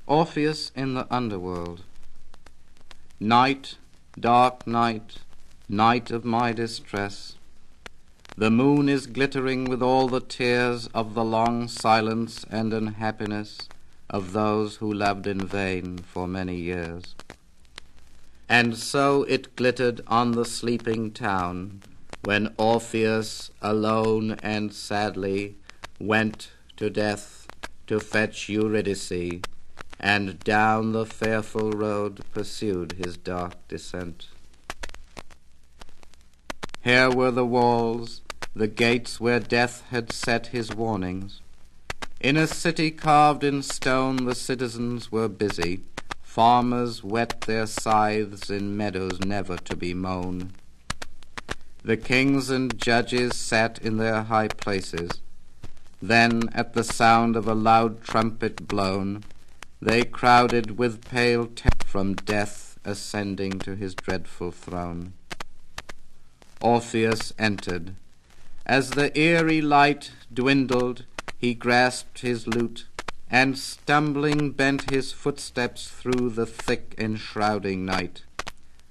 Orpheus in the Underworld. Night, dark night, night of my distress. The moon is glittering with all the tears of the long silence and unhappiness of those who loved in vain for many years. And so it glittered on the sleeping town, when Orpheus, alone and sadly, went to death to fetch Eurydice, and down the fearful road pursued his dark descent. Here were the walls, the gates where death had set his warnings. In a city carved in stone the citizens were busy. Farmers whet their scythes in meadows never to be mown. The kings and judges sat in their high places. Then, at the sound of a loud trumpet blown, they crowded with pale terror from death ascending to his dreadful throne. Orpheus entered. As the eerie light dwindled, he grasped his lute, and stumbling bent his footsteps through the thick enshrouding night.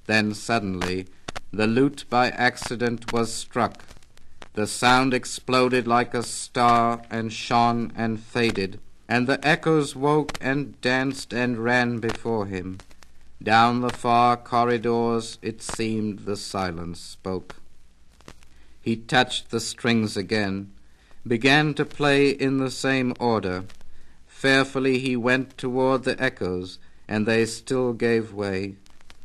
Then suddenly the lute by accident was struck. The sound exploded like a star, and shone and faded, and the echoes woke and danced and ran before him. Down the far corridors it seemed the silence spoke. He touched the strings again, began to play in the same order. Fearfully he went toward the echoes, and they still gave way,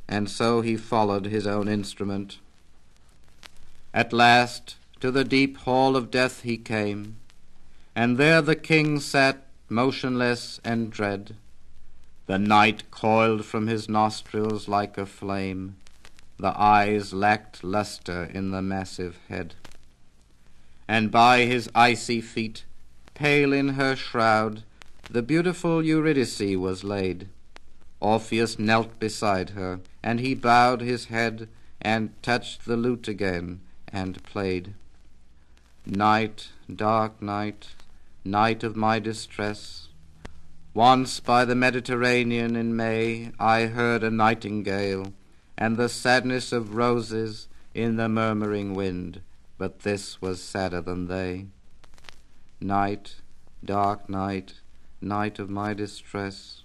and so he followed his own instrument. At last to the deep hall of death he came, and there the king sat motionless and dread. The night coiled from his nostrils like a flame. The eyes lacked lustre in the massive head. And by his icy feet, pale in her shroud, the beautiful Eurydice was laid. Orpheus knelt beside her, and he bowed his head and touched the lute again and played. Night, dark night, night of my distress. Once by the Mediterranean in May I heard a nightingale, and the sadness of roses in the murmuring wind, but this was sadder than they. Night, dark night, night of my distress.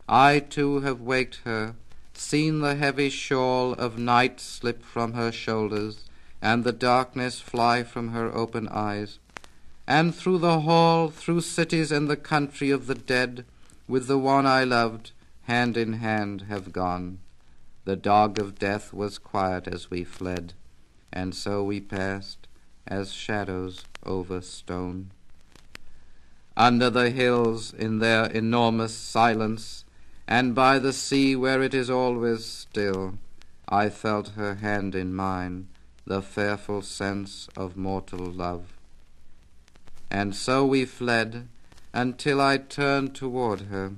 I too have waked her, seen the heavy shawl of night slip from her shoulders, and the darkness fly from her open eyes, and through the hall, through cities and the country of the dead, with the one I loved, hand in hand have gone. The dog of death was quiet as we fled, and so we passed as shadows over stone. Under the hills in their enormous silence, and by the sea where it is always still, I felt her hand in mine, the fearful sense of mortal love. And so we fled, until I turned toward her.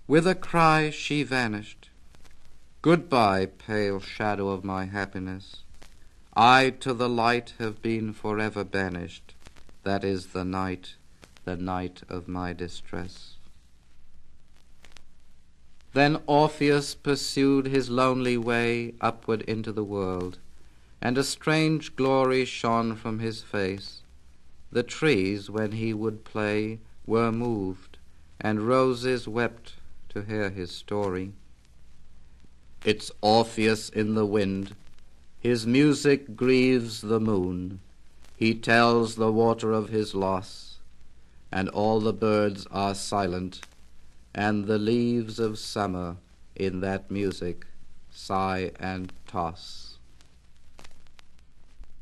With a cry she vanished. Goodbye, pale shadow of my happiness. I to the light have been forever banished. That is the night of my distress. Then Orpheus pursued his lonely way upward into the world, and a strange glory shone from his face. The trees, when he would play, were moved, and roses wept to hear his story. It's Orpheus in the wind. His music grieves the moon. He tells the water of his loss, and all the birds are silent, and the leaves of summer in that music sigh and toss.